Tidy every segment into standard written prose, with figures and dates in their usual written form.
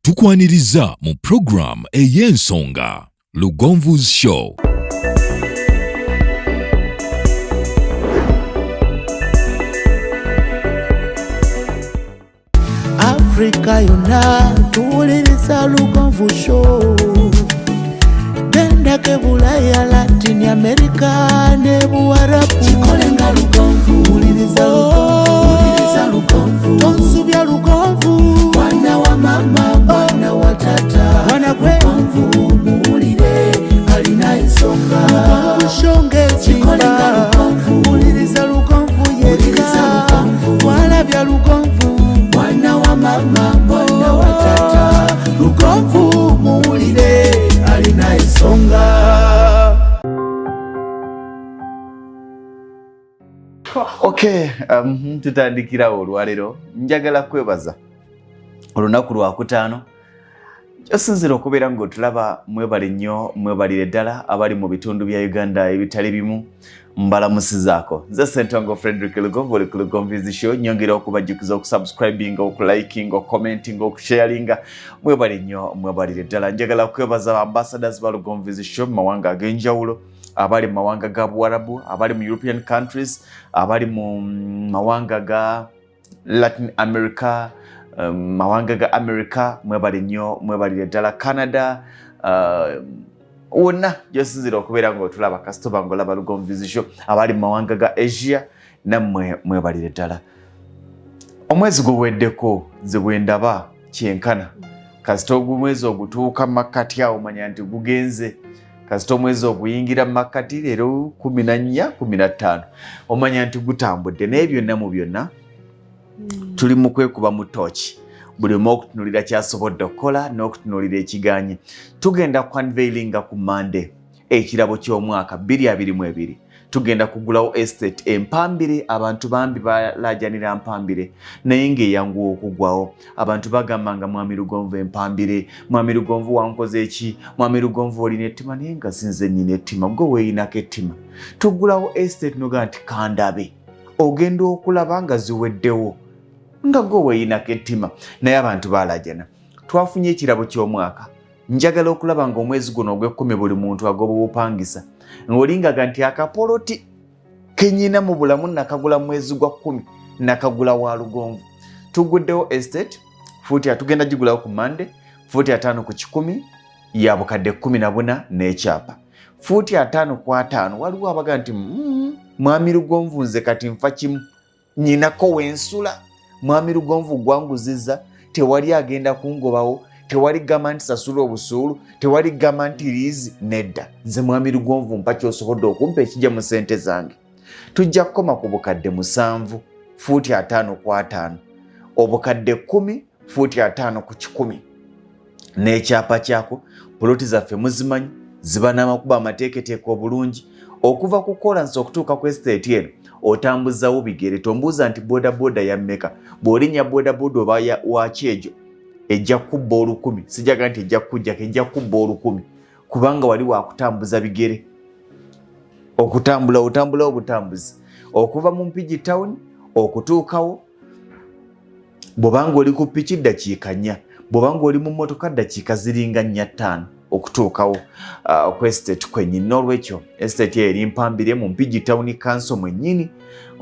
tukwaniriza mu program ey'ensonga Lugonvu's Show. Africa yona tuwuliriza Lugonvu Show. Genda ke Bulaya, Latin America ne Buarabu. Chikolenga Lugonvu, wuliriza Lugonvu. Tonsubya Lugonvu, mwana wa mama, mwana wa tata. Mwana kwe Lugonvu, muwulire alina ensonga. Lugonvu shonge chikolenga Lugonvu, wuliriza Lugonvu yeka. Walabya Lugonvu, mwana wa mama, mwana wa tata. Lugonvu muwulire alina ensonga. Okay, tutandikira olwalero njagala kwebaza olunaku lwa kutaano kyosinzira okubeera ng'otulaba mwebale nnyo mwebalire ddala abali mu bitundu bya Uganda ebitali bimu mbalamusizaako. Nze Ssentongo Frederick Lugonvu oli ku Lugonvu's Show. Nyongera okubajjukiza okusubscribinga, okulikinga, okucommentinga, okusharinga. Mwebale nnyo mwebalire ddala. Njagala kwebaza ambassadors ba Lugonvu's Show mu mawanga ag'enjawulo, abali mu mawanga ga Buarabu, abali mu European countries, abali mu mawanga ga Latin America, mawanga ga America, mwebale nnyo mwebalire ddala. Canada, wonna gyosinzira okubeera ng'otulaba kasito bangolaba Lugonvu's Show, abali mu mawanga ga Asia nammwe mwebalire ddala. Omwezi guweddeko nze bwe ndaba kyenkana kasito omwezi ogutuuka makkati awo manya nti gugenze. Kasito omwezi oguyingira makkati leero 14 15 omanya nti gutambudde. Naye byonna mu byonna tuli mu kwekuba mu tooki, buli omu okutunuulira kyasobodde okukola n'okutunuulira ekiganye. Tugenda ku unveilinga ku Monday ekirabo ky'omwaka 2022. Tugenda kugulawo estate empambire. Abantu bambi balaajanira mpambire naye ng'eyanguwa okugwawo. Abantu bagamba nga Mwami Lugonvu empambire, Mwami Lugonvu wankoze eki, Mwami Lugonvu olina ettima. Naye nga sinze nnyina ettima, gwe weeyinako ettima. Tugulawo estate noga nti kandabe, ogenda okulaba nga ziweddewo nga gwe weeyinako ettima. Naye abantu balaajana. Twafunye ekirabo ky'omwaka. Njagala okulaba ng'omwezi guno ogw'ekkumi buli muntu agoba obupangisa ng'olingaga nti akapoloti kenyina mu bulamu nakagula mwezi gwa 10 nakagula wa Lugonvu. Tuguddewo estate futi atugenda gigulawo ku Monday, futi 5 ku 10 ya bukadde 14 n'ekyapa. Futi 5 ku 5 waliwo abaga nti Mwami Lugonvu nze kati nfa kimu, nyinako wensula. Mwami Lugonvu gwanguzizza, tewali agenda kungobawo, tewali gamba nti sasula obusuulu, tewali gamba nti liizi. Nedda, nze Mwami Lugonvu mpa ky'osobodde okumpa ekijja mu ssente zange. Tujja kukoma ku bukadde 7 futi 5 ku 5, obukadde 10 futi 5 ku 10 n'ekyapa kyako. Poloti zaffe muzimanyi, ziba n'amakubo amateeketeeke obulungi. Okuva ku kolansi okutuuka ku estate eno otambuzawo bigere. Tombuuza nti bodaboda ya mmeka. Bw'olinnya bodaboda oba waki egyo ejja kubba 10. Sijaga nti ejja kujjako, ejja kubba 10 kubanga wali wakutambuza bigere. Okutambula otambula obutambuzi okuva mu Mpigi town okutuukawo. Bw'obanga oli ku piki dakiika 4, bw'obanga oli mu mmotoka dakiika ziringa 4-5 okutuukawo ku estate kwennyini. N'olwekyo estate eri mpambire mu Mpigi town council mwennyini.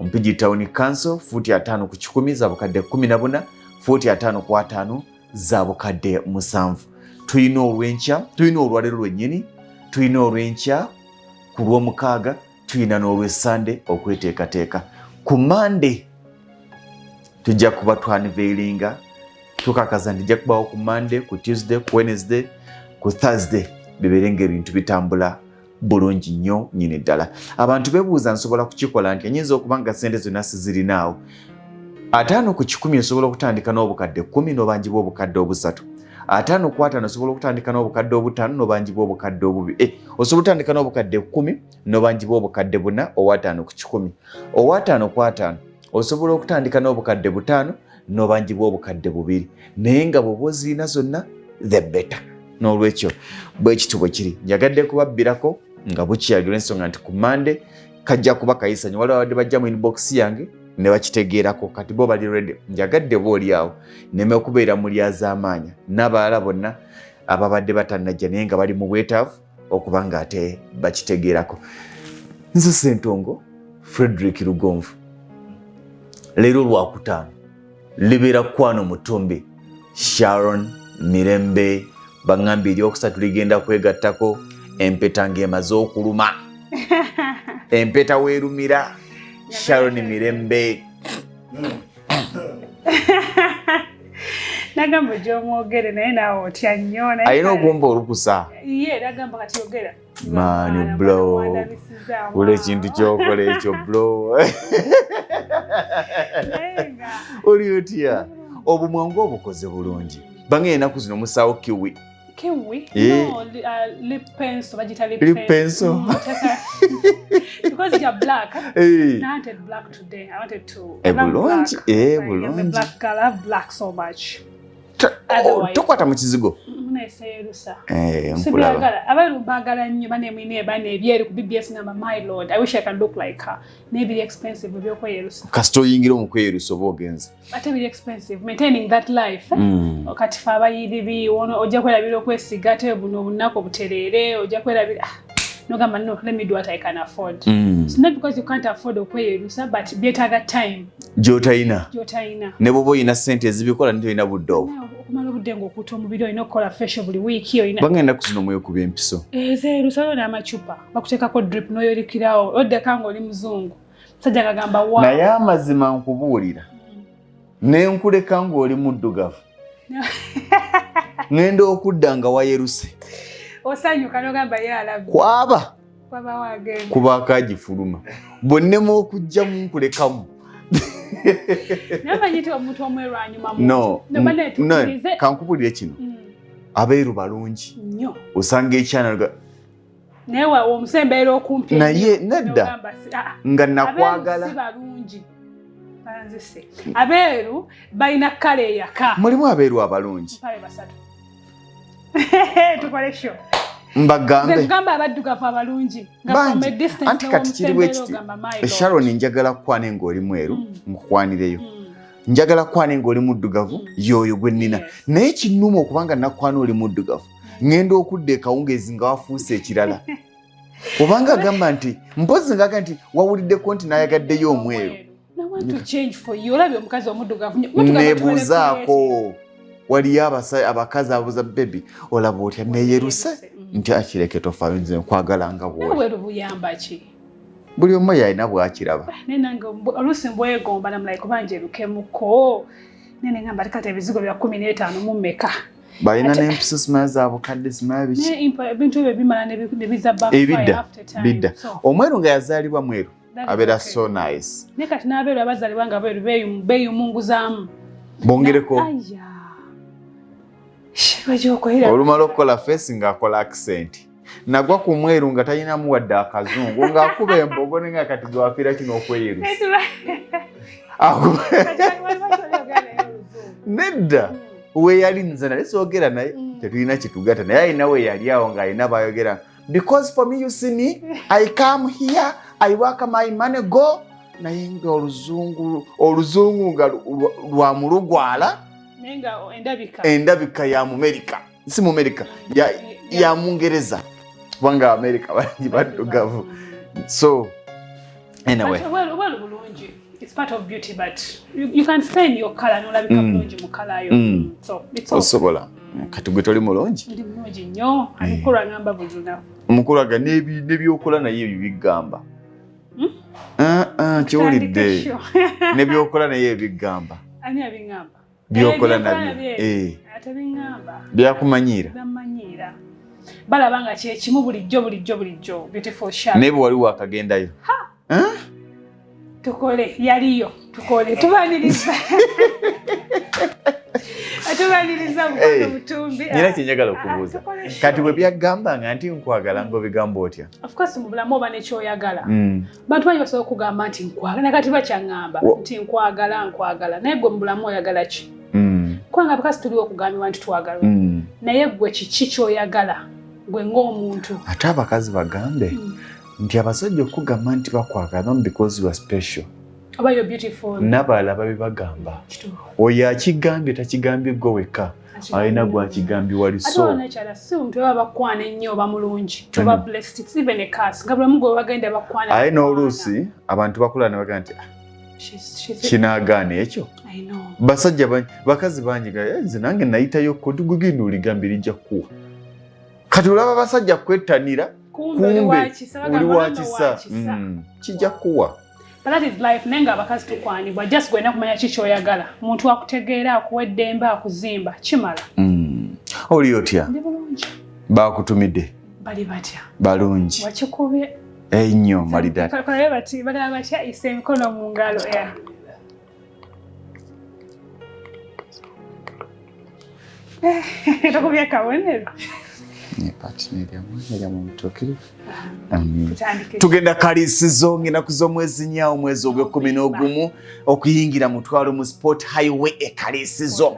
Mpigi town council futi 5 ku 10 za bukadde 14, futi 5 ku 5 za bukadde 7. Tuyina olw'enkya, tuyina olwalero lwennyini, tuyina olw'enkya ku lw'omukaaga, tuyina n'olw'essande okweteekateeka. Ku Monday tujja kuba twanveilinga, tukakaza nti tujja kubawo ku Monday, ku Tuesday, ku Wednesday, ku Thursday bibeere ng'ebintu bitambula bulungi nnyo nnyini ddala. Abantu beebuuza nsobola kukikola nti enyinza okuba nga ssente zonna sizirinaawo. 5 ku 10 osobola okutandika n'obukadde 10 n'obanjibwa obukadde 3. 5 ku 5 osobola okutandika n'obukadde 5 n'obanjibwa obukadde 2. Osobola okutandika n'obukadde 10 n'obanjibwa obukadde 4 owa 5 ku 10. Owa 5 ku 5 osobola okutandika n'obukadde 5 n'obanjibwa obukadde 2. Naye nga bw'oba ozirina zonna the better. N'olwekyo bwe kitu bwe kiri. Njagadde kubabbirako nga bukyali olw'ensonga nti ku Monday kajja kuba kayisanyo. Waliwo abadde bajja mu inbox yange ne bakitegeerako kati bo bali ready njagadde booli awo neme okubeera mu lyazaamaanya n'abalala bonna ababadde batannajja naye nga bali mu bwetaavu okuba nga ate bakitegeerako. Nze Ssentongo Frederick Lugonvu. Leero Lwakutaano libeera Kwano Mutumbi Sharon Mirembe baŋŋambye eryokusatu ligenda kwegattako empeta ng'emaze okuluma. Empeta weerumira Sharon Mirembe. Nagamba gy'omwogere naye naawe otya nnyo. Alina okumpa olukusa. Ye nagamba kati yogera. Man blow. Ule ekintu kyokola ekyo blow. Oli otya? Obumwangu obukoze bulungi. Bange ennaku zino musaawo kiwi. Kiwi? Yeah. No, lip pencil. Bagita lip pencil. Because you're black. Hey. I wanted black today. I wanted to. Bulungi. The black color. I have black so much. Tokwata mu kizigo. Muneseerusa. Nkulaba. Abantu bagala nnyo banemwine bane ebyeru ku BBS ngamba my lord. I wish I can look like her. Maybe expensive byokweyerusa. Kasito oyingira omukweyerusa oba ogenze. Ate biri expensive. Maintaining that life. Okati fa abayidi biwono ojja kwerabira okwesiga ate buno obunaku obutereere ojja kwerabira. No gamba no, let me do what I can afford. It's not because you can't afford okweyerusa but byetaaga time. Gyotayina. Ne bwoba oyina ssente ezibikola ntolina budde obwo. Okumala obudde ng'okuuta omubiri olina okukola facial buli wiiki olina. Bagenda kuzino mwekuba empiso. Zeerusayo n'amacupa bakuteekako drip n'oyolikirawo oddeka ng'oli muzungu. Musajja ngagamba wa. Naye amazima nkubuulira. Ne nkuleka ng'oli muddugavu. Ngenda okudda nga wayeruse. Osanyuka n'ogamba ye alabye. Kwaba wagenda. Kuba akagifuluma. Bonnema okujja mu nkulekamu. Namanyi nti omuntu omweru anyuma mu. No, kankubulire kino. Abeeru balungi. Nnyo. Osanga ekyana naye omusembeera okumpi. Naye nedda nga nakwagala. Abeeru si balungi. Banzise. Abeeru balina kkala eyaka. Mulimu abeeru abalungi. Pale basatu. Tukole show. Mbagambe. Ngamba abaddugavu abalungi. Banji. Anti kati kiriwo ekiti. Sharon njagala kukwana ng'oli mweru nkukwanireyo. Njagala kukwana ng'oli muddugavu yoyo gwe nnina. Naye kinnuma okubanga nakukwana oli muddugavu. Ngenda okudda ekawungeezi nga wafuuse ekirala. Obanga agamba nti mpozi ngaga nti wawuliddeko nti nayagaddeyo omweru. I want to change for you. Olabye omukazi omuddugavu. Nebuuzaako. Waliyo abakazi abuuza baby olaba otya neeyeruse nti akireke tofa nze nkwagala nga bw'oli. Nawe buyamba ki? Buli omu yalina bw'akiraba. Nenange oluusi mbwegomba namulayi kuba njerukemuko. Nene ngamba tekata ebizigo bya 15 mu mmeka. Balina n'empiso simanyi zaabukadde simanyi biki. Ebintu ebyo bimala ne biza backfire after time. Bidda. Omweru nga yazaalibwa mweru abeera so nice. Ne kati n'abeeru abazaalibwa nga beeru beeyumunguzaamu. Bongereko. Olumala okukola face ng'akola accent. Nagwa ku mweru nga talinamu wadde akazungu ng'akuba embogo ne nga kati gwafiira kino okweyerusa. Nedda weeyali nze nali soogera naye tetulina kitugata naye alina weeyali awo ng'alina bayogera because for me you see me I come here I work my money go naye nga oluzungu nga lwa mulugwala endabika ya Mumerika si Mumerika ya Mungereza kubanga Amerika bangi baddugavu so anyway it's part of beauty but you can find your color n'olabika bulungi mu color yo so it's osobola kati gwe toli mulungi ndi mulungi nnyo amukulu agamba buli lunaku omukulu aga n'ebyokola naye ebyo bigamba kiwulidde n'ebyokola naye ebigamba ani abingamba byokola nabyo ate bingamba byakumanyiira balaba nga kyekimu bulijjo beautiful shot naye bwe wali wakagendayo tukole yaliyo tukole tubaniriza Mukono Mutumbi nina kyenjagala okubuuza kati bwe byagamba nga nti nkwagala ng'obigamba otya of course mu bulamu oba nekyoyagala bantu bangi basobola okugamba nti nkwagala kati bakyaŋŋamba nti nkwagala naye gwe mu bulamu oyagala ki kubanga bakasi tuliwo okugambibwa nti twagala naye gwe kiki kyoyagala gwe ng'omuntu ate abakazi bagambe nti abasajja okugamba nti bakwagala because you are special oba you're beautiful n'abalala babibagamba oyo akigambye takigambye gwe weka alina gwakigambye wali so nakyala si omuntu oba bakwana ennyo oba mulungi oba blessed it's even a curse nga buli mugo bagenda bakwana aye n'oluusi abantu bakula ne bagamba nti kinaagaana ekyo basajja bakazi bangi nze nange nayitayo kodugugenda oligambye lijja kuwa kati olaba basajja kwettanira kumbe uli wakisa kijja kuwa. But that is life. Nenga abakazi tukwanibwa just gwena kumanya kiki oyagala. Omuntu akutegeera akuwa eddembe akuzimba kimala. Oli otya? Ndi bulungi. Bakutumidde. Bali batya. Balungi. Wakikubye. Ennyo malidati. Kale bati bala batya ise emikono mu ngalo ya. Takubye kabonero. Tugenda kalisizo ng'enaku z'omwezi Nyawo mwezi ogw'Ekumi okuyingira mutwalo mu sport highway ekalisizo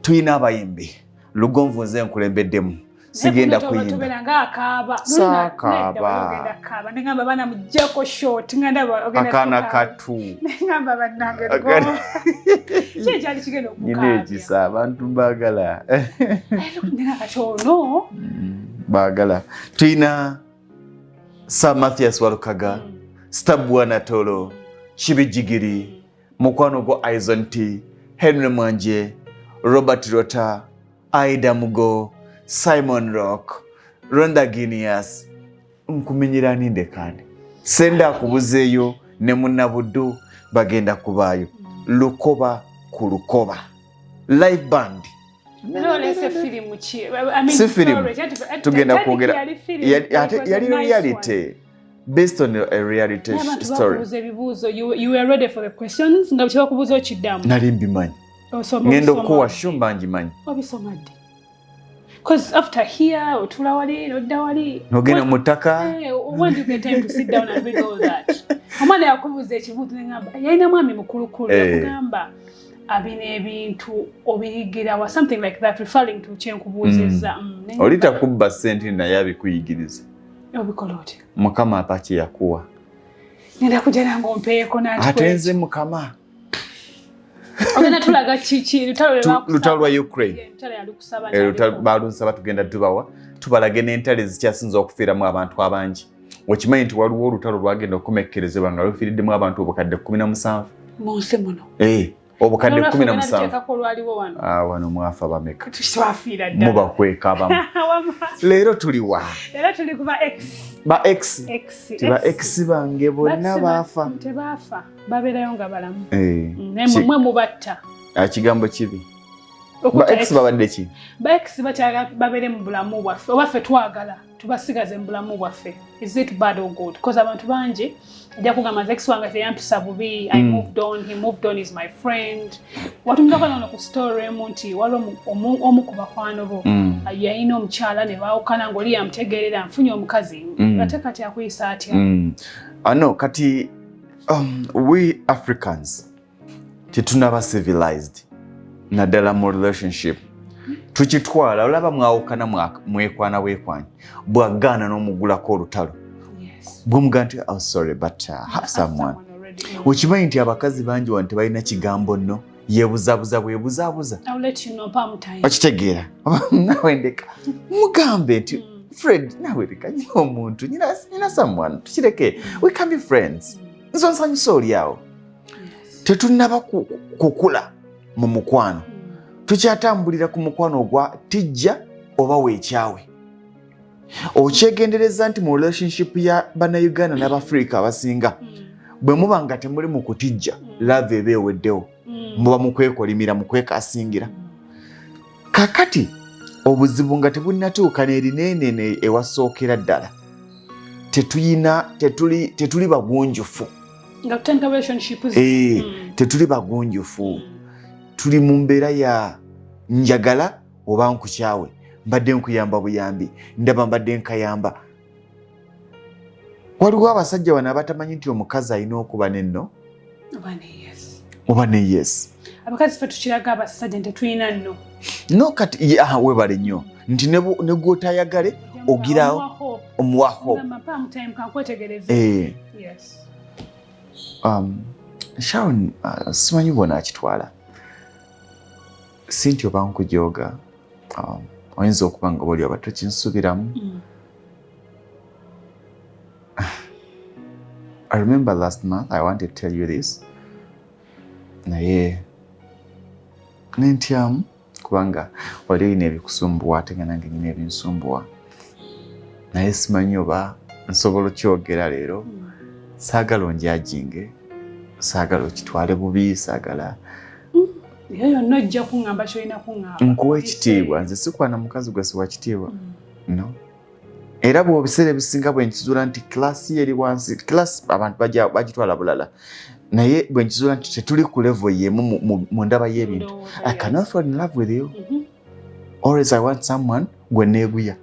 tuyina abayimbi Lugonvu nze nkulembeddemu sigenda kuyimba akaana katu nyina ekisa abantu baagala baagala tuyina Sir Mathias Walukaga Stabwa Natolo Shibijigiri mukwano gwo Aizon T Henry Mwanje Robert Rota Aida Mugo Simon Rock Ronda Guineas nkumenyera ninde kandi senda kubuzeeyo ne Munnabuddu bagenda kubaayo Lukoba ku Lukoba live band. No, let's say film chi. I mean, story. Tugenda kwogera yali reality based on a reality story. You were ready for the questions. Nga bchiwa kubuza ochidamu. Nali mbimanyi. Ngendo kuwa shumba njimanyi. Obisomadi. Because after here, otula wali, odda wali. Nogena mutaka. When do you get time to sit down and read all that? Omwana yakubuza ekibuzo ngamba. Yalina mwami mukulukulu yakugamba. Abine ebintu obiyigira wa something like that referring to kyenkubuuzizza. Olita kubba sente naye abikuyigiriza. Obikoloti. Mukama apaki yakuwa. Nenda kujana ngompeeko nanti. Atenze mukama. Ogenda tulaga chichi lutalo lwa Ukraine. Lutalo balunsaba tugenda tubawa. Tubalage n'entale zikyasinza okufiiramu abantu abangi. Okimanyi nti waliwo olutalo lwagenda okumekerezebwa nga lufiiriddemu abantu obukadde 17. Monse muno. Obukadde 17 wano mwafa bameka tushwafira ddala mubakweka abamu leero tuli wa leero tuli kuba X tiba X bange bonna baafa tebaafa babeerayo nga balamu mwe mubatta kigambo kibi ba X babadde ki ba X bakyala babeere mu bulamu bwaffe oba ffe twagala tubasigaze mu bulamu bwaffe is it bad or good because abantu bangi ajja kugamba X wange teyampisa bubi I moved on he moved on is my friend watumira kana ku story emunti waliwo omu ku bakwano bo yalina omukyala ne baawukana ng'oli yamutegeerera nfunye omukazi ate kati akuyisa atya no kati we Africans tetunaba civilized naddala mu relationship tukitwala olaba mwawukana mwekwana weekwanyi bwagaana n'omugulako olutalo bw'omugaa nti oh sorry but have someone okimanyi nti abakazi bangi wano tebalina kigambo nno yeebuzaabuza bwebuzaabuza okitegeera nawe ndeka mugambe nti Fred nawe leka nnyo omuntu nina someone tukireke we can be friends nzo nsanyusa oli awo tetunnaba kukula mu mukwano tukyatambulira ku mukwano ogwa tijja oba weekyawe okyegendereza nti mu relationship ya Bannayuganda n'Abafrika abasinga bwe muba nga temuli mu kutijja love eba eweddewo muba mu kwekolimira mu kwekasingira kakati obuzibu nga tebunnatuuka n'erinene ewasookera ddala tetuli bagunjufu tetuli bagunjufu tuli mu mbeera ya njagala oba nkukyawe mbadde nkuyamba buyambi ndaba mbadde nkayamba waliwo abasajja bano abatamanyi nti omukazi alina okuba nenno oba ne yes abakazi ffe tukiraga abasajja nti tulina nno no kati webale nnyo nti ne gw'otayagale ogirawo omuwa hope Sharon simanyi bona akitwala Cynthia oba nkujoga oyinza okuba nga boli abato kinsubiramu. I remember last month I wanted to tell you this naye nentyamu kubanga wali olina ebikusumbuwa ate nga nange nyina ebinsumbuwa naye simanyi oba nsobola okyogera leero. Saagala onjajinge, saagala okitwale bubi, saagala yoyo nojja kuŋŋamba kyolina kuŋŋamba. Nkuwa ekitiibwa, nze sikwana mukazi gwe siwa kitiibwa. No. Era bw'obiseera ebisinga bwe nkizuula nti class ye eri wansi, class abantu bagitwala bulala. Naye bwe nkizuula nti tetuli ku level y'emu mu ndaba y'ebintu. I cannot fall in love with you. Always I want someone gwe neeguya.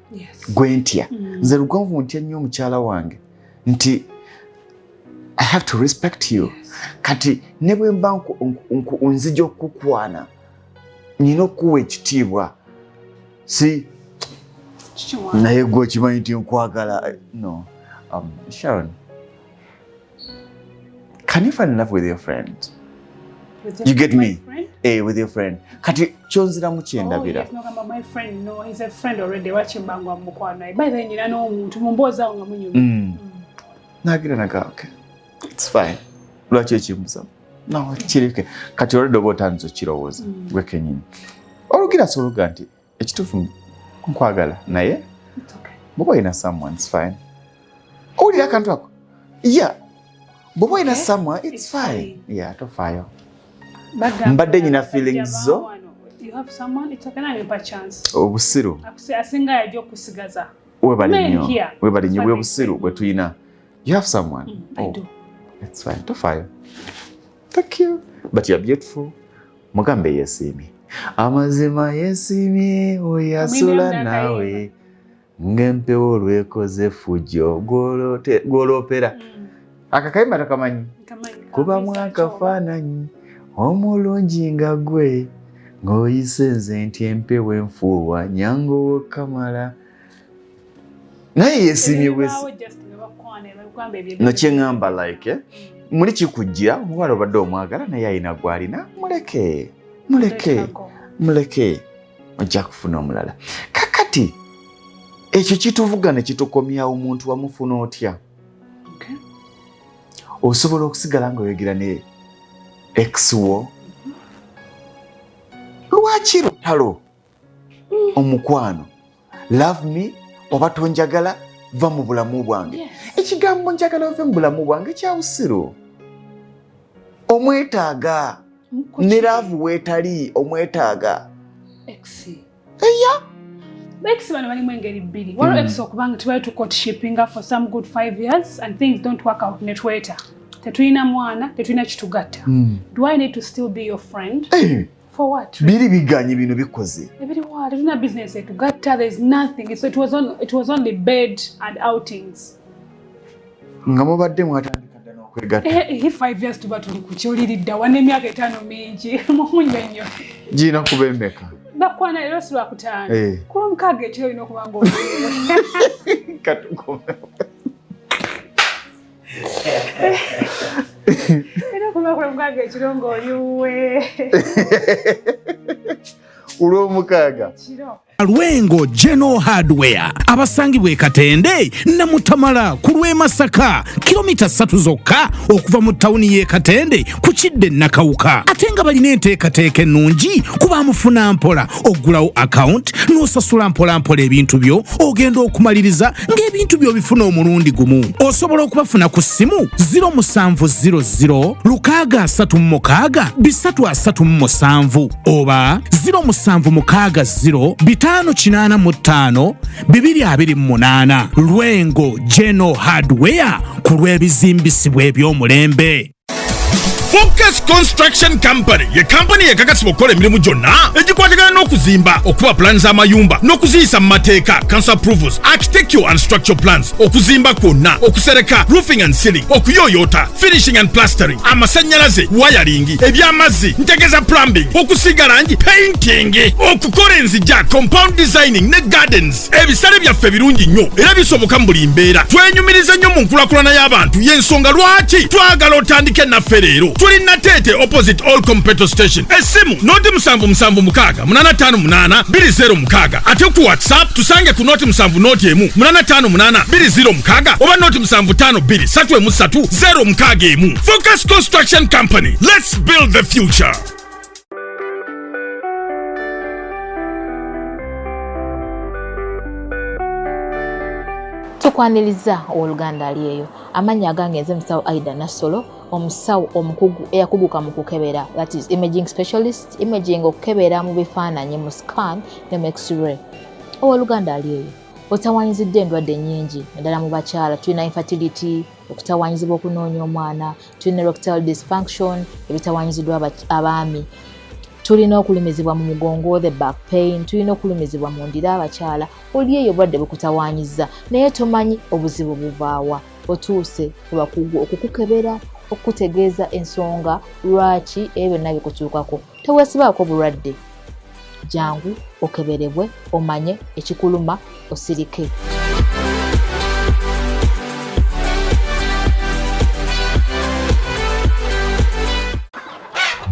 Gwe ntya. Nze lugonvu ntya nnyo mukyala wange. Nti I have to respect you. Kati ne bwe mba nzija okukwana nina okuwa ekitiibwa. Si naye gwe okimanyi nti nkwagala. No. Sharon, can you fall in love with your friend? You get me? With your friend. Kati kyonziramu kyendabira. Yes, no, my friend, no, he's a friend already. Wachimbangwa mukwana. By the way, nina n'omuntu mumboza nga munyuma. Nagira naga, okay. It's fine. Lwaki ekimbuza? No, kireke. Kati already oba otandise okirowooza. Gwe kennyini. Olugira soluga nti ekituufu nkwagala naye bw'oba olina someone, it's fine. Owulira akantu ako? Yeah. Bw'oba olina someone, it's fine. Yeah, tofaayo. Mbadde nyina feelings zo. You have someone, it's okay, namupa chance. Obusiru. Asinga yajja okusigaza. Webali nnyo bwe busiru bwe tulina. You have someone? I do. It's fine. Tofaayo. Thank you. But you're beautiful. Mugambe yeesiimye. Amazima yeesiimye oyasula naawe ng'empewo olwekoze fujjo gw'oloopera. Akakayimba takamanyi? Kubamu akafaananyi omulungi nga gwe ng'oyise nze nti empewo enfuuwa nyango kamala. Naye yeesiimye bwesi. No kyeŋŋamba like muli kikujja omuwala obadde omwagala naye alina gw'alina muleke ojja kufuna omulala. Kakati ekyo kituvuga ne kitukomyawo omuntu wamufuna otya? Osobola okusigala ng'oyogera ne ex wo lwaki lutalo omukwano love me oba tonjagala va mu bulamu bwange. Ekigambo njagala ove mu bulamu bwange kya busiru. Omwetaaga ne love weetali omwetaaga. Ex bano balimu engeri bbiri. Waliwo ex okubanga tubali tu courtshipinga for some good 5 years and things don't work out ne tweta. Tetulina mwana, tetulina kitugatta. Do I need to still be your friend? For what? Biri biganye bino bikoze. Ebiri what? Tetulina business etugatta. There's nothing. So it was only bed and outings. Nga mubadde mwatandika dda n'okwegatta. 5 years tuba tuli ku kyoliridda wane emyaka 5 mingi. Mumunye nnyo. Gina kuba emmeka? Bakwana leero si lwakutaano. Kuba mukaaga ekiro olina okuba ng'obuliwo. Katukome. Era kuba mukaaga ekiro ng'oliwe. Olw'omukaaga. Lwengo General Hardware abasangibwa e Katende Namutamala ku lw'e Masaka kilomita 3 zokka okuva mu tawuni y'e Katende ku Kidde Nakawuka. Ate nga balina enteekateeka ennungi kuba mufuna mpola ogulawo account n'osasula mpola ebintu byo ogenda okumaliriza ng'ebintu byo bifuna omulundi gumu. Osobola okubafuna ku ssimu 0700 636 oba 0760 585 228. Lwengo General Hardware ku lw'ebizimbisibwa eby'omulembe. Focus Construction Company ye company ekakasibwa okukola emirimu gyonna egikwatagana n'okuzimba, okuba plans z'amayumba n'okuziyisa mu mateeka, council approvals, architectural and structural plans, okuzimba kwonna, okusereka, roofing and ceiling, okuyoyota, finishing and plastering, amasannyalaze, wiring, eby'amazzi, ntegeza plumbing, okusiiga langi, painting, okukola enzijja, compound designing ne gardens. Ebisale byaffe birungi nnyo era bisoboka mu buli mbeera. Twenyumiriza nnyo mu nkulakulana y'abantu, y'ensonga lwaki twagala otandike naffe leero. tuli Natete opposite Allcom petrol station. Esimu noti 7776 858 20 ate ku WhatsApp tusange ku noti 7 noti emu 858 20 oba noti 752 3 Focus Construction Company. Let's build the future. Tukwaniriza oluganda aliyeyo amanya agange nze musawo Aida Nasolo omusawo omukugu eyakuguka mu kukebera, that is imaging specialist, imaging okukebera mu bifaananyi mu scan ne mu x-ray. Oluganda aliyeyo otawanyizidde endwadde nnyingi naddala mu bakyala. Tulina infertility, okutawanyizibwa okunoonya omwana, tulina erectile dysfunction, ebitawanyiziddwa abaami, tulina okulumizibwa mu mugongo, the back pain, tulina okulumizibwa mu ndira abakyala. Oli eyo obwadde bukutawanyiza naye tomanyi obuzibu buvaawa. Otuuse ku bakugu okukukebera, okutegeeza ensonga lwaki ebyo byonna bikutuukako. Teweesibaako bulwadde, jangu okeberebwe omanye ekikuluma osirike.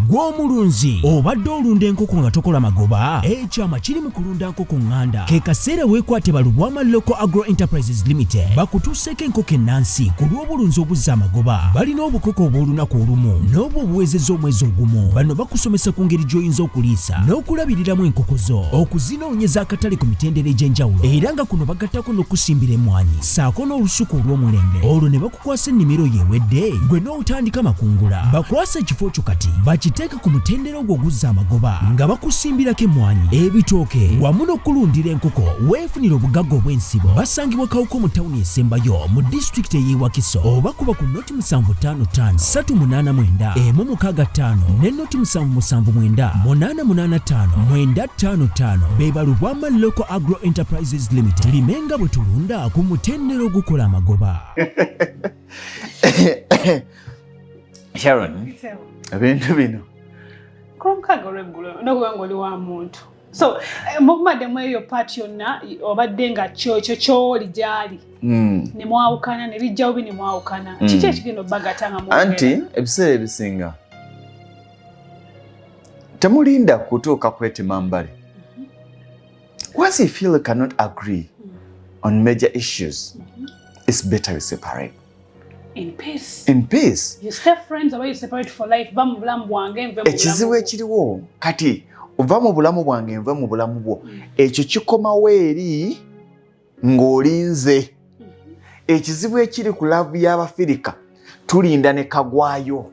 Gw'omulunzi obadde olunda enkoko nga tokola magoba, ekyama kiri mu kulunda nkoko nganda. Ke kaseera weekwate Bulamu Local Agro Enterprises Limited bakutuuseko enkoko ennansi ku lw'obulunzi obuzza amagoba. Balina obukoko obw'olunaku olumu n'obwo obuwezezza omwezi ogumu. Bano bakusomesa ku ngeri gy'oyinza okuliisa n'okulabiriramu enkoko zo, okuzinoonyeza akatale ku mitendera egy'enjawulo, era nga kuno bagattako n'okusimbira emmwanyi ssaako n'olusuku olw'omulembe. Olwo ne bakukwasa ennimiro yeewedde gwe n'otandika makungula. Bakwasa ekifo kyo kati bakiteeka ku mutendera ogwo oguzza amagoba nga bakusimbirako emmwanyi, ebitooke wamu n'okulundira enkoko. Weefunira obugagga obw'ensibo. Basangibwa Kawuko mu tawuni esembayo mu disitulikiti ey'e Wakiso, oba kuba ku noti 755 389 165 ne noti 779 885 955. Be Bulamu Local Agro Enterprises Limited. Limenga bwe tulunda ku mutendera ogukola amagoba. Sharon, ebintu bino Kronkaga regular no oli wa muntu. So mukumadde mu eyo part yonna obadde nga kyoli gyali ne mwawukana ne lijja obi ne mwawukana. Kiki ekigenda obagatanga mu anti ebiseera ebisinga temulinda kutuuka kwetima mbale. Once you feel you cannot agree on major issues, it's better you separate. In peace. In peace. You stay friends or you separate for life. Bamu bulamu bwange nve mu ekizibu ekiriwo kati ova mu bulamu bwange nve mu bulamu bwo, ekyo kikomawo eri ng'olinze. Ekizibu ekiri ku laavu y'Abafirika tulinda ne kagwayo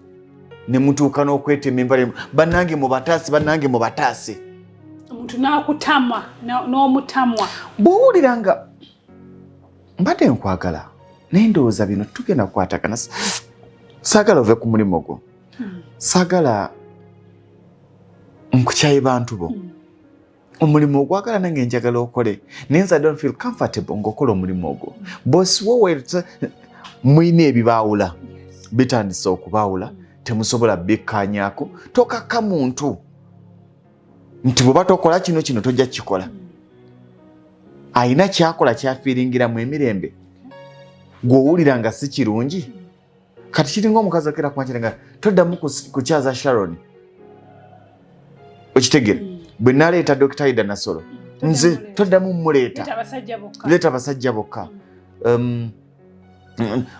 ne mutuuka n'okwetema embale. Bannange mu bataasi, bannange mu bataasi. Omuntu n'akutama n'omutamwa. Bw'owulira nga mbadde nkwagala naye ndowooza bino tugenda kukwatagana. Saagala ove ku mulimu gwo, saagala nkukyaye bantu bo. Omulimu ogwagala nange njagala okole, naye nze I don't feel comfortable ng'okola omulimu ogwo. Bosi wo mwine ebibaawula, bitandise okubaawula, temusobola bikkaanyaako. Tokakka muntu nti bw'oba tokola kino tojja kukikola. Ayina kyakola kyafiiringiramu emirembe, gw'owulira nga si kirungi. Kati kiringa omukazi akera kumakira nga toddamu kukyaza Sharon. Okitegere bwe naleeta Dr. Aida Nasolo nze toddamu mmuleeta, leeta abasajja bokka.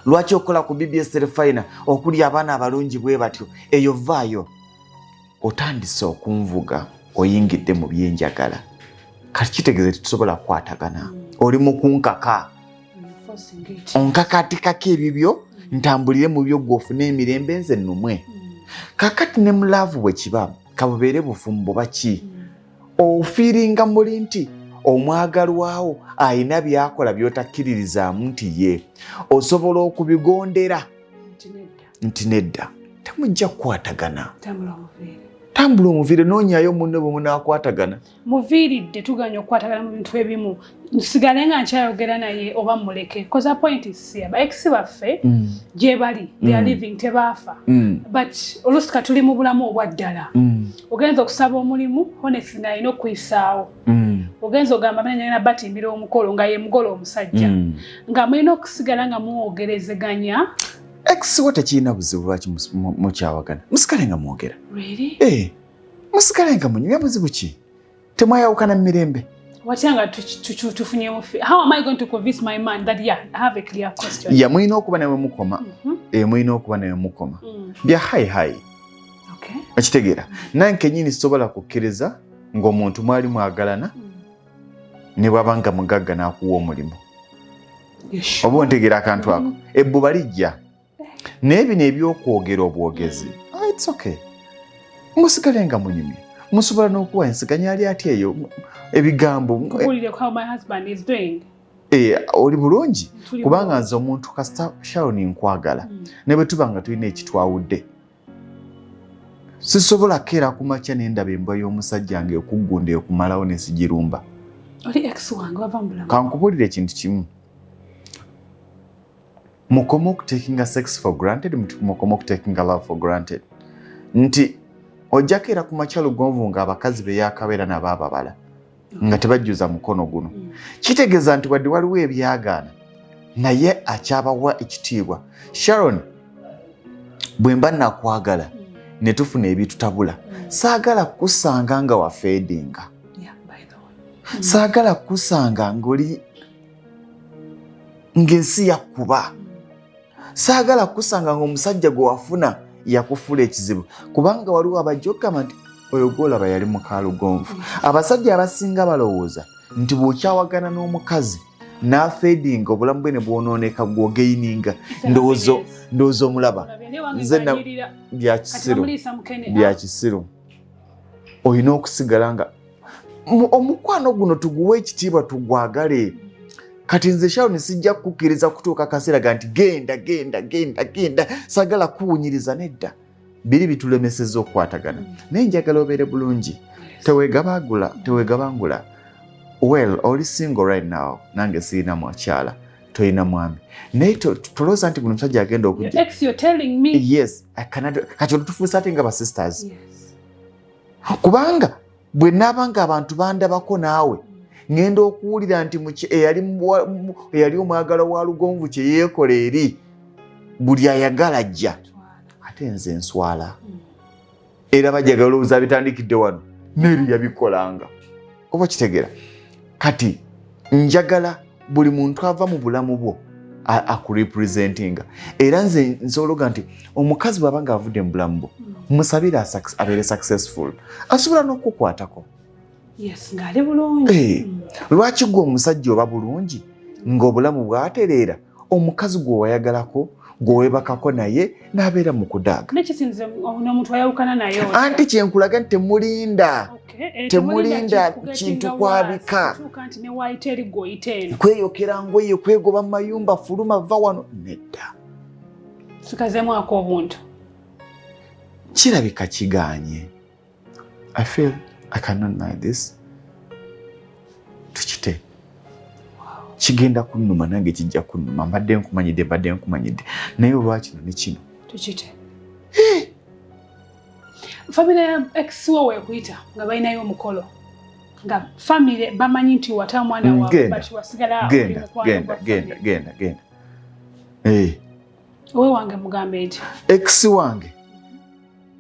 Lwaki okola ku BBS Terefayina okuli abaana abalungi bwe batyo? Eyo vaayo. Otandise okunvuga oyingidde mu byenjagala. Kati kitegeeze tetusobola kukwatagana. Oli mu kunkaka. Onkakatikako ebibyo ntambulire mu byo gw'ofune emirembe nze nnumwe. Kakati ne mulaavu bwe kiba kabubeere bufumbo baki. Ofiiringa muli nti omwagalwawo ayina byakola by'otakkiririzaamu nti ye osobola okubigondera nti nedda temujja kukwatagana. Tambula omuviire noonyayo munne bwe munaakwatagana. Muviiridde tuganya okukwatagana mu bintu ebimu. Nsigale nga nkyayogera naye oba muleke. Because the point is here. Ba-ex baffe gye bali. They are living tebaafa. But oluusi tuli mu bulamu obwa ddala. Ogenza okusaba omulimu honestly nalina okuyisaawo. Ogenza ogamba nanyina batimbira omukolo nga ye mugolo omusajja. Nga mulina okusigala nga muwogerezeganya ex wote kiina buzibu lwaki mukyawagana musigale nga mwogera musigale nga munyumya buzibu ki temwayawukana mu mirembe watyanga tufunyemu how am I going to convince my man that I have a clear question mulina okuba nawe mukoma mulina okuba nawe mukoma bya hayi okitegeera nange kenyini sobola kukkiriza ng'omuntu mwali mwagalana ne bwaba nga mugagga n'akuwa omulimu oba ontegeera akantu ako ebbuba lijja naye bino ebyokwogera obwogezi it's okay musigale nga munyumye musobola n'okuwa ensiganya ali ati eyo ebigambo oli bulungi kubanga nze omuntu kasita Sharon nkwagala ne bwe tuba nga tulina ekitwawudde sisobola keera ku makya n'endaba embwa y'omusajja nga ekuggunda ekumalawo ne sigirumba kankubulira ekintu kimu mukoma okutakinga sex for granted mukoma okutakinga love for granted nti ojja keera ku makya lugonvu nga abakazi be yakabeera nabo ababala nga tebajjuza mukono guno kitegeeza nti wadde waliwo ebyagaana naye akyabawa ekitiibwa Sharon bwe mba nakwagala ne tufuna ebitutabula saagala kusanga nga wafeedinga saagala kusanga ng'oli ng'ensi yakkuba saagala kusanga ng'omusajja gwe wafuna yakufula ekizibu kubanga waliwo abajjokama nti oyo gwolaba yali mukalugonvu abasajja abasinga balowooza nti bw'okyawagana n'omukazi n'afeedinga obulamu bwe ne bwonooneka bw'ogeininga ndowooza omulaba nze bya kisiru olina okusigala nga omukwano guno tuguwe ekitiibwa tugwagale kati nze Sharon sijja kukkiriza kutuuka kaseera nti genda sagala kuwunyiriza nedda biri bitulemeseza okukwatagana naye njagala obeere bulungi tewegabangula well oli single right now nange sirina mwakyala toyina mwami naye tolooza nti guno musajja agenda okujja yes kati olutufuusa ate nga basisters kubanga bwe naaba nga abantu bandabako naawe ngenda okuwulira nti eyali omwagala wa lugonvu kye yeekola eri buli ayagala ajja ate nze nswala era bajagala olowooza bitandikidde wano neri yabikolanga oba kitegeera kati njagala buli muntu ava mu bulamu bwo akurepresentinga era nze nsologa nti omukazi bw'aba nga avudde mu bulamu bwo musabire abeere successful asobola n'okukwatako ng'ali bulungi lwaki gwe omusajja oba bulungi ng'obulamu bwatereera omukazi gwe wayagalako gwe weebakako naye n'abeera mu kudaaga nekisinze n'omuntu wayawukana naye anti kyenkulaga nti temulinda kintu kwabika kweyokera ngoye kwegoba mu mayumba fuluma va wano nedda sikazeemwako obuntu kirabika kiganye I feel I cannot deny this tukite kigenda kunnuma nange kijja kunnuma mbadde nkumanyidde naye olwakino ne kino tukite famire ya ex wo wekuyita nga balinayo omukolo nga famire bamanyi nti wata mwana wawe bati wasigala genda owe wange mugambe nti ex wange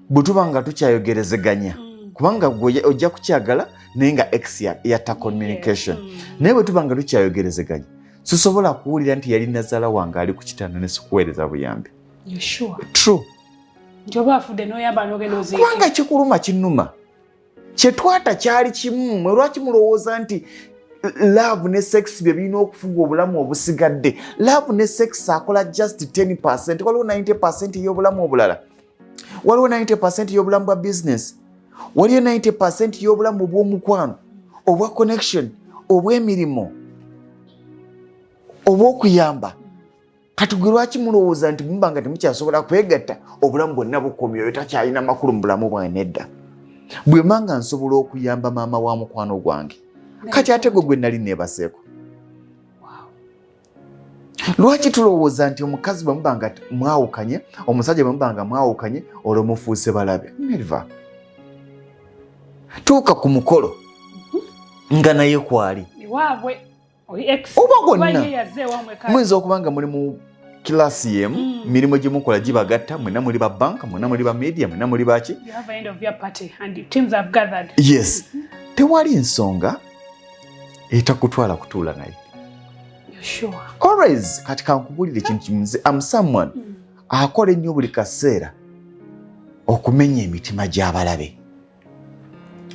bwe tuba nga tukyayogerezeganya kubanga ojja kukyagala naye nga ex yatta communication naye bwe tuba nga tukyayogerezeganya sisobola kuwulira nti yali nazaala wange ali ku kitanda ne sikuweereza buyambi true kubanga kikuluma kinnuma kyetwata kyali kimu lwaki mulowooza nti love ne sex bye birina okufuga obulamu obusigadde love ne sex akola just 10% waliwo 90% ey'obulamu obulala waliwo 90% y'obulamu bwa business waliyo 90% y'obulamu obw'omukwano obwa connection obw'emirimu obw'okuyamba kati gwe lwaki mulowooza nti muba nga temukyasobola kwegatta obulamu bwonna bukomyeyo takyalina makulu mu bulamu bwange nedda bwe mba nga nsobola okuyamba maama wa mukwano gwange kati ate gwe nali neebaseeko lwaki tulowooza nti omukazi bwe muba nga mwawukanye omusajja bwe muba nga mwawukanye olwo mufuuse balabe neriva tuuka ku mukolo nga naye kwali oba gonna muyinza okuba nga muli mu kilasi yemu mirimu gye mukola gibagatta mwena muli ba banka mwena muli ba media mwena muli baki You have an end of your party and the teams have gathered. yes tewali ensonga etakutwala kutuula naye. You're sure? Always kati kankubulire ekintu kimu nze am someone akola ennyo buli kaseera okumenya emitima gy'abalabe.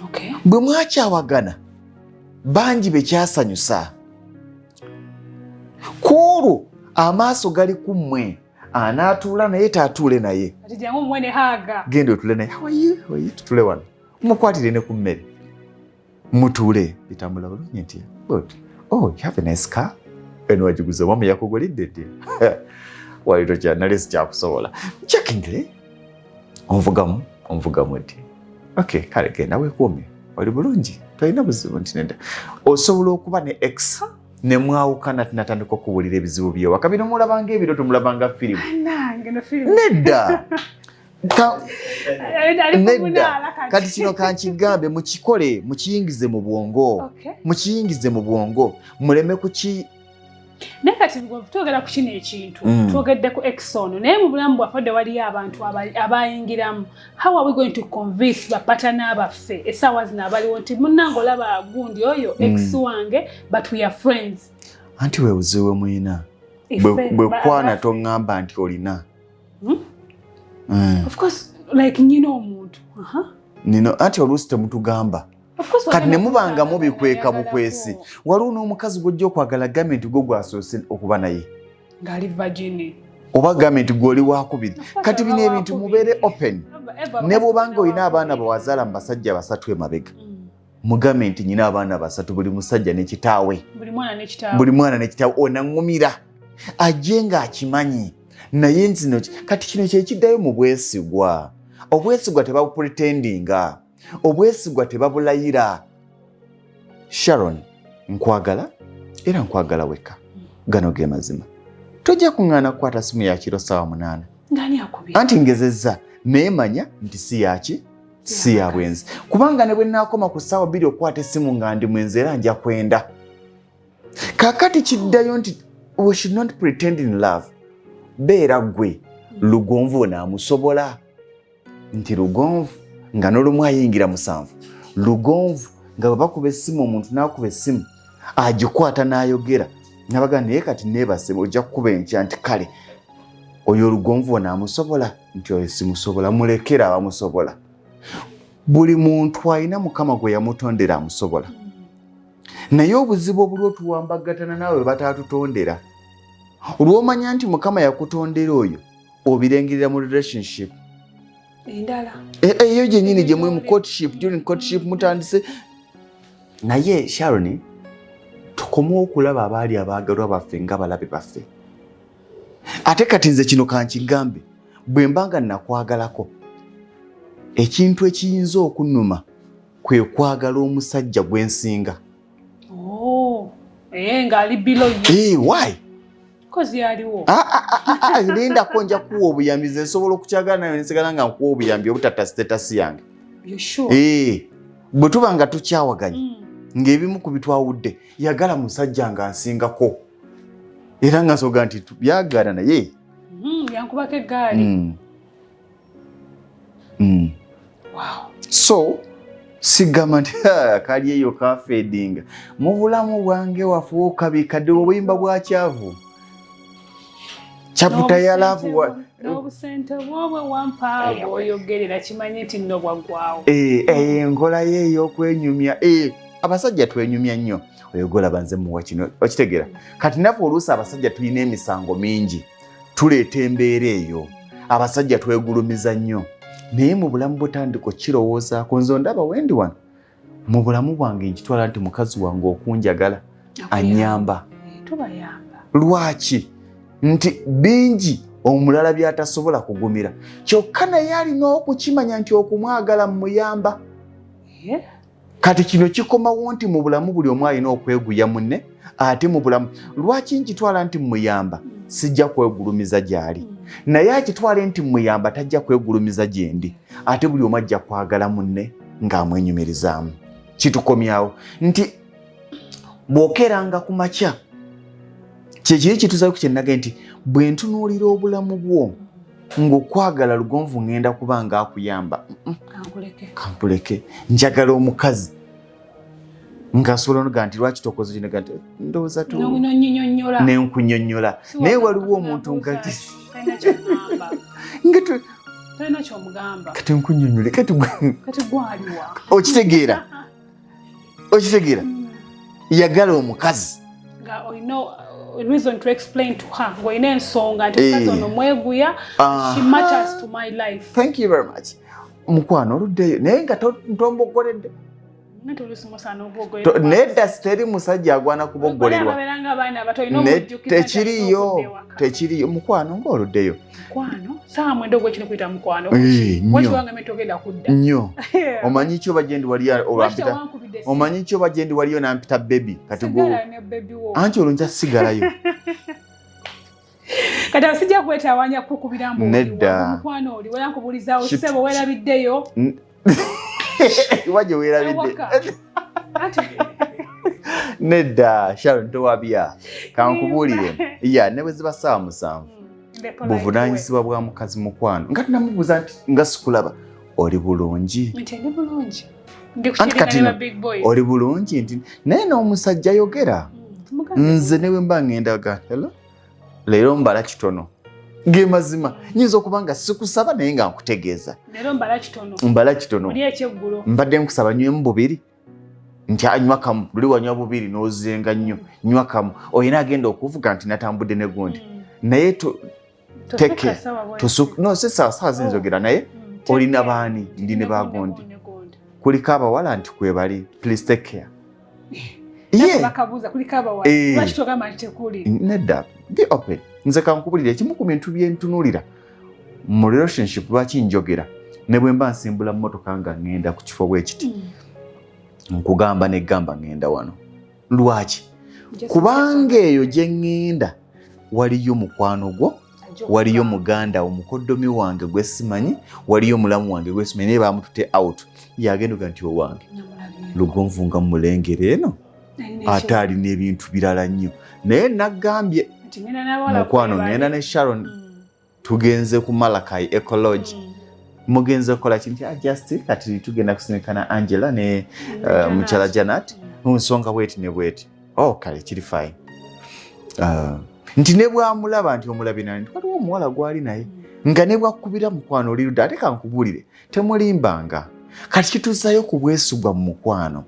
Okay. Bwe mwakyawagana bangi bekyasanyusa kuolwo amaaso gali ku mmwe anaatuula naye taatuule naye Ati jangu mwene haga. genda otule naye awayi tutule wano mukwatire ne ku mmere mutuule bitambula bulungi nti you have a nice car eno wagiguza mama yakugulidde ddi wali tokyanalesi kyakusobola chekingire onvugamu ddi okay kale genda weekuume oli bulungi tolina buzibu nti nedda osobola okuba ne x ne mwawukana tinatandika okuwulira ebizibu byewaka bino mulabanga ebiro tumulabanga firimu nedda nedda kati kino kankigambe mukikole mukiyingize mu bwongo mukiyingize mu bwongo muleme kuki naye kati twogera ku kino ekintu twogedde ku exon naye mu bulamu bwaffe dde waliyo abantu abayingiramu. How are we going to convince bapatana baffe essaawa zino abaliwo nti munnange olaba gundi oyo ex wange but we are friends. Anti weewuzeewe mwina bwe kwana toŋŋamba nti olina of course like nyina omuntu nino anti oluusi temutugamba kati ne mubanga mubikweka bukwesi waliwo n'omukazi gw'ojja okwagala gavumenti gwo gwasoose okuba naye ng'ali virgin oba gavumenti gw'oli wakubiri kati bino ebintu mubeere open ne bw'obanga olina abaana bawazaala mu basajja basatu emabega mu gavumenti nyina abaana basatu buli musajja n'ekitaawe buli mwana n'ekitaawe onaŋŋumira ajje ng'akimanyi naye nzino kati kino kyekiddayo mu bwesigwa. Obwesigwa tebabupretendinga, obwesigwa tebabulayira. Sharon nkwagala era nkwagala weka gano ge mazima tojja kuŋŋaana kukwata simu ya kiro ssaawa 8 ngani akubira anti ngezezza naye manya nti si yaki si ya bwenzi kubanga ne bwe nnaakoma ku ssaawa 2 okukwata essimu nga ndi mwenzi era nja kwenda kakati kiddayo nti we should not pretend in love. Beera gwe lugonvu onaamusobola nti lugonvu nga n'olumu ayingira 7 lugonvu nga bwe bakuba essimu omuntu n'akuba essimu agikwata n'ayogera nabaga naye kati neebase ojja kukuba enkya nti kale oyo olugonvu onaamusobola nti oyo simusobola mulekera abamusobola. Buli muntu alina mukama gwe yamutondera amusobola naye obuzibu obuliwo tuwambagatana naawe bataatutondera. Olw'omanya nti mukama yakutondera oyo obirengerera mu relationship endala eyo gyennyini gye muli mu courtship during courtship mutandise naye Sharon tukomewo okulaba abaali abaagalwa baffe nga balabe baffe. Ate kati nze kino kankigambe bwe mbanga nakwagalako ekintu ekiyinza okunnuma kwe kwagala omusajja gwensinga. Ng'ali bilo ye. Why? Kozi yaliwo. Lindako nja kuwa obuyambi nze nsobola okukyagala nayo nsigala nga nkuwa obuyambi obutata status yange. You sure? Bwe tuba nga tukyawaganya ng'ebimu ku bitwawudde yagala musajja nga nsingako era nga nsoga nti byagala naye yankubako eggaali. Wow. So sigama nti kali eyo kafedinga mu bulamu bwange wafuwo kabikadde obuyimba bwa kyavu chaputa ya laavu n'obusente bwobwe wampa bw'oyogerera kimanyi nti nno bwaggwawo. Enkola ye ey'okwenyumya abasajja twenyumya nnyo oyogola banze muwa kino okitegeera kati naffe oluusi abasajja tulina emisango mingi tuleeta embeera eyo abasajja twegulumiza nnyo naye mu bulamu butandiko kirowoozaako nze ndaba wendi wano mu bulamu bwange nkitwala nti mukazi wange okunjagala anyamba. Tubayamba. Lwaki? Nti bingi omulala byatasobola kugumira kyokka naye alina okukimanya nti okumwagala muyamba. Kati kino kikomawo nti mu bulamu buli omu alina okweguya munne ate mu bulamu lwaki nkitwala nti muyamba sijja kwegulumiza gy'ali naye akitwale nti muyamba tajja kwegulumiza gyendi ate buli omu ajja kwagala munne ng'amwenyumirizaamu. Kitukomyawo nti bw'okeranga ku makya kyekiri kituusa ku kyennaga nti bwe ntunuulira obulamu bwo ng'okwagala lugonvu ngenda kuba nga akuyamba kankuleke njagala omukazi ng'asobola noga nti lwaki tokoze kinaga nti ndowooza nenkunyonnyola naye waliwo omuntu nga kati nkunyonnyola kati okitegeera yagala omukazi reason to explain to her ngoine ensonga nti kazi ono mweguya she matters to my life. Thank you very much. Mukwano oluddeyo naye nga ntombogoledde nedda siteri musajja agwana kuboggolerwa tekiriyo mukwano ngaoluddeyo nnyo omanyi kyo bajendi wali olampita omanyi kyo bajendi waliyo nampita bebi kati anti olwo nja sigalayo kati asijja kwetawanya kukubira mukwano oli werankubuliza osebo werabiddeyo waje weerabidde nedda Sharon towabya kankubuulire ne bwe ziba ssaawa 7 buvunaanyizibwa bwa mukazi mukwano nga tunamubuuza nti nga sikulaba oli bulungi anti kati oli bulungi nti naye n'omusajja yogera nze newe mba ngenda ga hello leero mbala kitono ge mazima nyinza okuba nga sikusaba naye nga nkutegeeza mbala kitono mbadde nkusaba nywemu bubiri nti anywa kamu luli wanywa bubiri n'ozenga nnyo nywa kamu oyina agenda okuvuga nti natambudde ne gundi naye teke no si sawa zinzogera naye olina baani ndi ne bagundi kuliko abawala nti kwebali please take care nedda be open nze kankubulira ekimu ku bintu byentunuulira mu relationship lwaki njogera ne bwe mba nsimbula mmotoka nga ngenda ku kifo bwe kiti nkugamba negamba ngenda wano lwaki kubanga eyo gye ngenda waliyo mukwano gwo waliyo muganda omukoddomi wange gwe simanyi waliyo mulamu wange gwe simanyi naye bamutute out yagenduka nti owange lugonvu nga mulengera eno ate alina ebintu birala nnyo naye nagambye mukwano ngenda ne Sharon tugenze ku Malakai ecology mugenze kola kinti just kati tugenda kusinikana Angela ne muchala Janet nsonga bweti ne bweti kale kiri fine nti ne bwamulaba nti omulabina nti waliwo omuwala gwali naye nga ne bwakubira mukwano olirudde ate kankubuulire temulimbanga kati kituusayo ku bwesugwa mu mukwano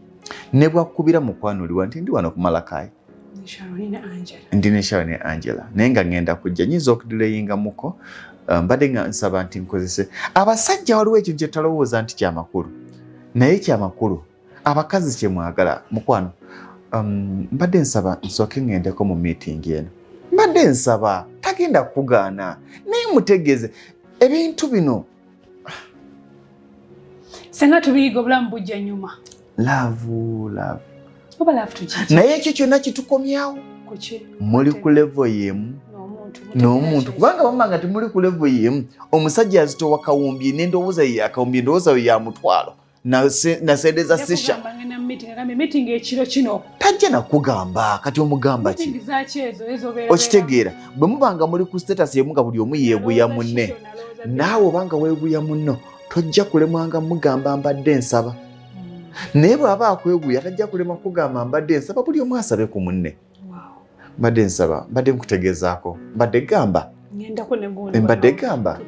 ne bwakubira mukwano oliwa nti ndi wano ku Malakai ndi ne Sharon ne Angela naye nga ngenda kujja nyinza okudilayinga muko mbadde nga nsaba nti nkozese abasajja waliwo ekyo kye talowooza nti kyamakulu naye kyamakulu abakazi kyemwagala mukwano mbadde nsaba nsooke ngendeko mu meeting eno mbadde nsaba tagenda kugaana naye mutegeeze ebintu bino senga tubiyiga obulamu bujja nyuma laavu naye ekyo kyonna kitukomyawo muli ku levo yemu n'omuntu kubanga bamanga temuli ku levo yemu omusajja yazitowa kawumbye n'endowooza ye akawumbye endowooza ye ya mutwalo nasendeza sisha meeting ekiro kino tajja nakugamba kati omugamba ki okitegeera bwe mubanga muli ku status yemu nga buli omu yeeguya munne naawe obanga weeguya munno tojja kulemwanga mugamba mbadde nsaba naye bw'aba akweguya tajja kulema kugamba mbadde nsaba buli omu asabe ku munne mbadde nsaba mbadde nkutegeezaako mbadde gamba mbadde gamba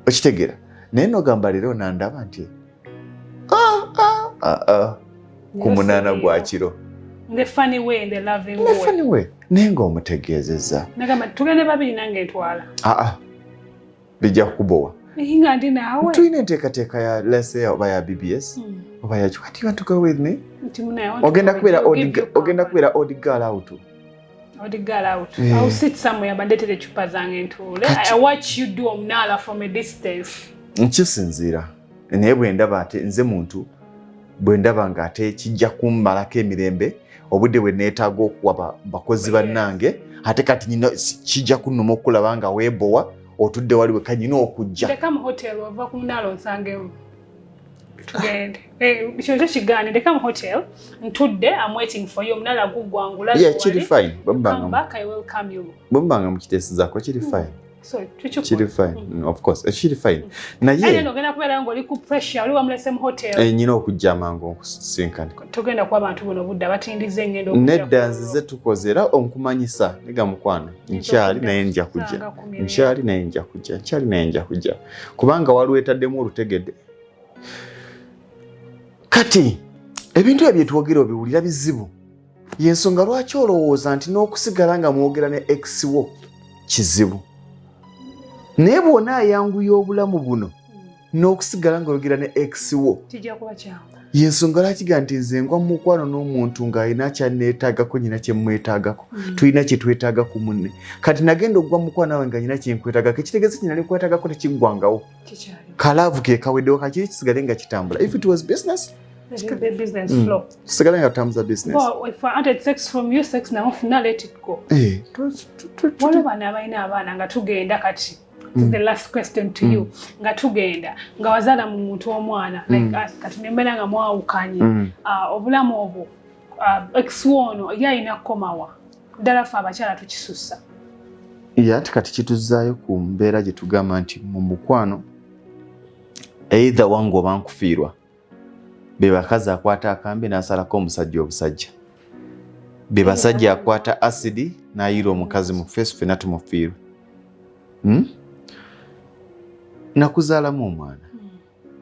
okitegeera naye nogamba leero nandaba nti ku munaana gwa kiro the funny way naye ng'omutegeezezza tugende babiri nange etwala bijja kukubowa nga ndi naawe tulina enteekateeka ya lese oba ya BBS oba ya what you want to go with me ogenda kubeera odd girl out I'll sit somewhere bandetere chupa zange ntuule I watch you do omunaala from a distance nkisinziira naye bwe ndaba ate nze muntu bwe ndaba nga ate kijja kummalako emirembe obudde bwe neetaaga okuwa bakozi bannange ate kati nyina kijja kunnuma okulaba nga weebowa otudde waliwe kanyina okujja teka mu hotel ova ku munaala onsangemu tugende ekyo kigaani ndeka mu hotel ntudde I'm waiting for you omunala gugwangula kiri fine bwembanga mukiteesezako kiri fine kiri fine of course kiri fine naye ogenda kubeera ng'oli ku pressure oli wamulese mu hotel nyina okujja amangu okusinkana togenda kuba abantu buno budde batindize engendo nedda nzize tukoze era onkumanyisa niga mukwano nkyali naye nja kujja kubanga waliwo etaddemu olutegedde kati ebintu ebyo twogera obiwulira bizibu yensonga lwaki olowooza nti n'okusigala nga mwogera ne ex wo kizibu naye bwona ayanguya obulamu buno n'okusigala ng'oyogera ne ex wo yensonga lwaki ga nti nze ngwa mu mukwano n'omuntu ng'alina kyanneetaagako nyina kye mmwetaagako tulina kye twetaaga ku munne kati nagenda okugwa mu mukwano nawe nga nyina kye nkwetaagako ekitegeeza nyina nkwetaagako tekiggwangawo kalaavu ke kaweddewo kakiri kisigale nga kitambula if it was business kisigale nga tutambuza business if I wanted sex from you sex now let it go waliwo bana abalina abaana nga tugenda kati the last question to you nga tugenda nga wazaala mu muntu omwana like us kati nembeera nga mwawukanye obulamu obwo ex wono yalina kukomawa ddala ffe abakyala tukisussa ate kati kituzaayo ku mbeera gye tugamba nti mu mukwano either wange oba nkufiirwa be bakazi akwata akambe n'asalako omusajja obusajja be basajja akwata asidi n'ayiira omukazi mu feesu ffenna tumufiirwe nakuzaalamu omwana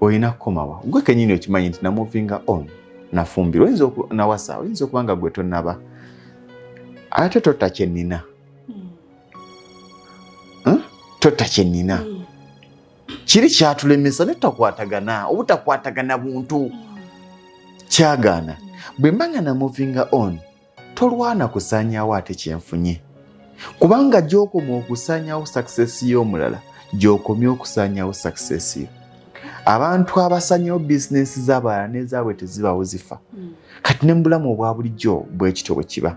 olina kukomawa gwe kenyini okimanyi nti namuvinga on nafumbirwa nawasa oyinza okuba nga gwe tonnaba ate totta kyennina totta kyennina kiri kyatulemesa ne tutakwatagana obutakwatagana buntu kyagaana bwe mbanga namuvinga on tolwana kusaanyaawo ate kyenfunye kubanga gy'okoma okusaanyaawo success y'omulala gy'okomya okusaanyaawo success yo abantu abasaanyaawo bizinesi z'abalala n'ezaabwe tezibawo zifa kati ne mu bulamu obwa bulijjo bwe kityo bwe kiba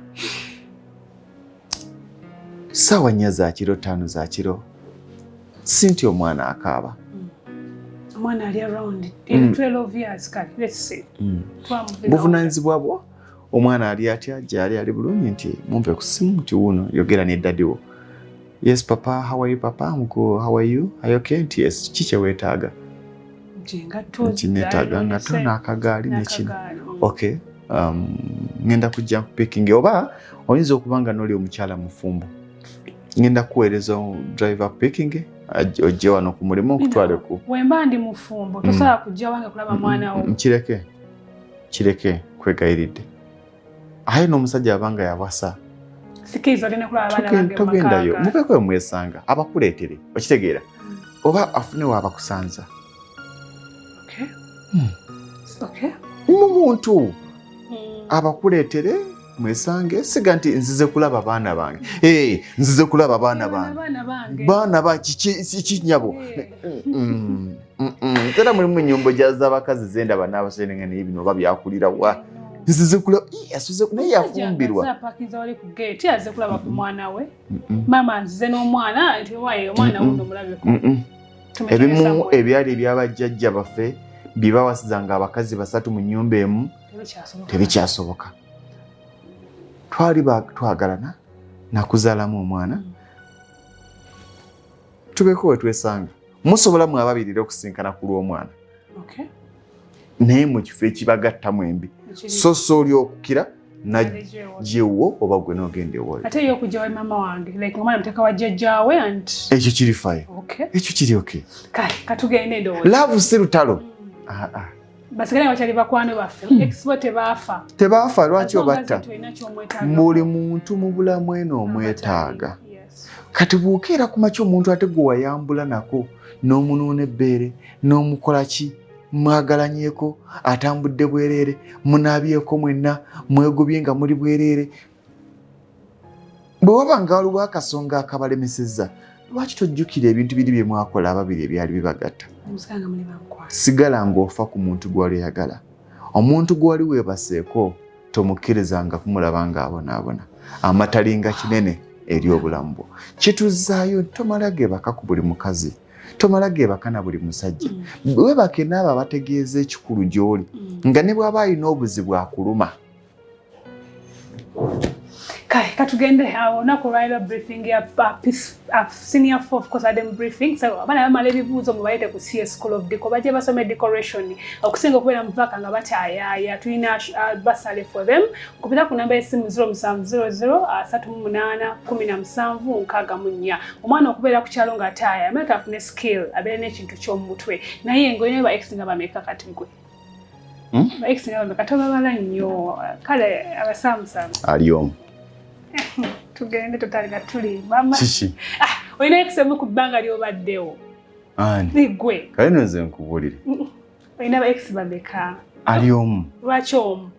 ssaawa 4 za kiro 5 za kiro sinti omwana akaaba omwana ali around in 12 years kati let's say buvunaanyizibwa bwo omwana ali atya gyali ali bulungi nti mumpe ku simu nti wuno yogera ne daddiwo yes papa how are you papa I'm good how are you are you okay nti yes kiki weetaaga kinetaaga nga tuna akagaali nekino okay ngenda kujja picking oba oyinza okuba nga n'oli omukyala mufumbo ngenda kuweereza driver picking ojje wano ku mulimu okutwale ku wemba ndi mufumbo tosobola kujja wange kulaba mwana wo kireke kwegayiridde aye n'omusajja abanga yawasa sikizo olina kulaba abaana bange togendayo mupekwe mwesanga abakuleetere okitegeera oba afunewo abakusanza muntu abakuleetere mwesange siga nti nzize kulaba baana bange nzize kulaba baana bange baana ba kinyabo tera mulimu ennyombo z'abakazi zendaba n'abasenenga n'ebino oba byakulira wa nzize kulaba naye yafumbirwa aze kulaba ku mwana we mama nzize n'omwana nti waye omwana wuno mulabeko ebimu ebyali ebyabajjajja baffe byebawasizanga abakazi 3 mu nnyumba emu tebikyasoboka twali twagalana nakuzaalamu omwana tubeko we twesanga musobola mu ababiri okusinkana ku lw'omwana naye mu kifo ekibagattamu embi so oli okukira najjewo oba gwe n'ogenda ewoli ate yo okujja wa mama wange like omwana muteka wa jjajjaawe anti ekyo kiri fayo ekyo kiri okay kale katugende ndowooza laavu si lutalo basigale nga bakyali bakwano baffe expo tebaafa lwaki obatta buli muntu mu bulamu eno omwetaaga kati bw'okeera ku makya omuntu ate gwe wayambula nako n'omunuuna ebbeere n'omukola ki mwagalanyeeko atambudde bwereere munaabyeko mwenna mwegobye nga muli bwereere bwe waba nga waliwo akasonga akabalemesezza lwaki tojjukira ebintu biri bye mwakola ababiri ebyali bibagatta sigala ng'ofa ku muntu gw'wali oyagala omuntu gw'wali weebaseeko tomukkirizanga kumulaba ng'abonaabona amatalinga kinene eri obulamu bwo kituzaayo tomala gebaka ku buli mukazi tomala gebakana buli musajja webake n'abo abategeeza ekikulu gy'oli nga ne bw'aba alina obuzibu akuluma. Kale katugende olunaku lwaliro briefing ya senior 4 of course adem briefing so abana bamala ebibuuzo mubayite ku CS School of Deco bajje basome decoration okusinga okubeera muvaka nga batayaya tulina basale for them kupita ku namba y'essimu 0700381764 omwana okubeera ku kyalo nga ataya ameka afune skill abeere n'ekintu ky'omutwe naye ngoine ba ex nga bameka kati gwe ba ex nga bameka tobabala nnyo kale abasamusamu ali omu tugende tutaliga tuli mama chichi oyina ekisemu ku bbanga lyobaddewo ani gwe kale noze nkubulire oyina ba ex bameka ali omu lwaki omu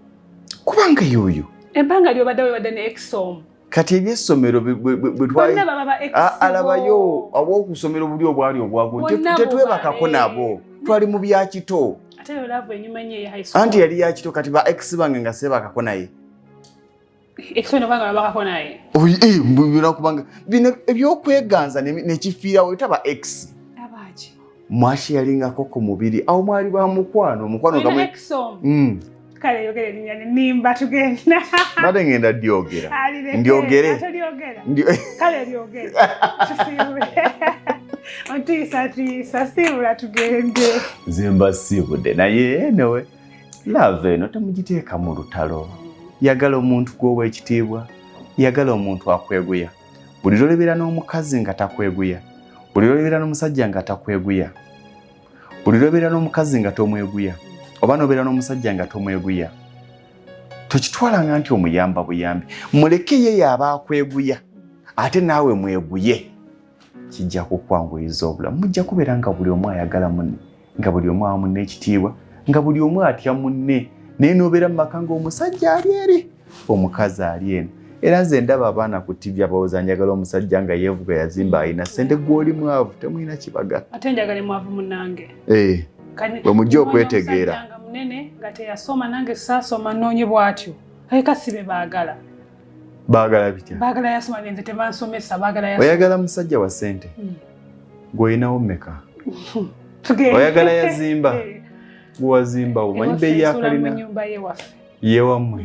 kubanga yoyo ebbanga lyobaddewo wadde ne ex omu kati ebyessomero bwe alabayo ab'okusomero buli obwali obwago tetwebakako nabo twali mu byakito ate olava enyuma nnyo eya high school anti yali yakito kati ba ex bange nga sebakako naye ekisoni banga bakako naye mbira kubanga bino ebyokweganza nekifiirawo etaba ex abaji mwashi yalingako ku mubiri awo mwali ba mukwano gamwe kale yogere linyane nimba tugenda bade ngenda ndiogere kale lyogere Ontisa sibula tugende zimba sibude naye newe love eno temugiteeka mu lutalo yagala omuntu gwowa ekitiibwa yagala omuntu akweguya buli lolebera n'omukazi nga takweguya buli lolebera n'omusajja nga takweguya buli lolebera n'omukazi nga tomweguya oba nobeera n'omusajja nga tomweguya tokitwalanga nti omuyamba buyambi muleke ye yaba akweguya ate naawe mweguye kijja kukwanguyiza obulamu mujja kubeera nga buli omu ayagala munne nga buli omu awa munne ekitiibwa nga buli omu atya munne naye nobeera mu maka ng'omusajja ali eri omukazi ali eno era nze ndaba abaana ku TV abawooza njagala omusajja nga yeevuga yazimba alina ssente gw'oli mwavu temulina kibaga ate njagala mwavu munnange bwe mujja okwetegeera nga munene nga teyasoma nange saasoma nnoonye bw'atyo eka sibe baagala bitya baagala yasoma nze tebansomesa baagala yasoma oyagala musajja wa ssente gw'olinawo mmeka oyagala yazimba gwazimba omanyi bbeeyi yakalina yewammwe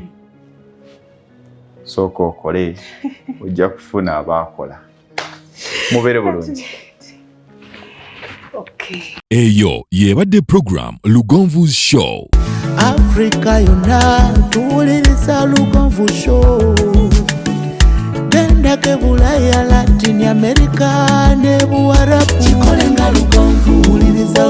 sooka okole ojja kufuna abaakola mubeere bulungi eyo yebadde program Lugonvu's Show Afrika yonna tuwuliriza Lugonvu Show bendake Bulaya Latin America ne Buwarabu kikolenga Lugonvu wuliriza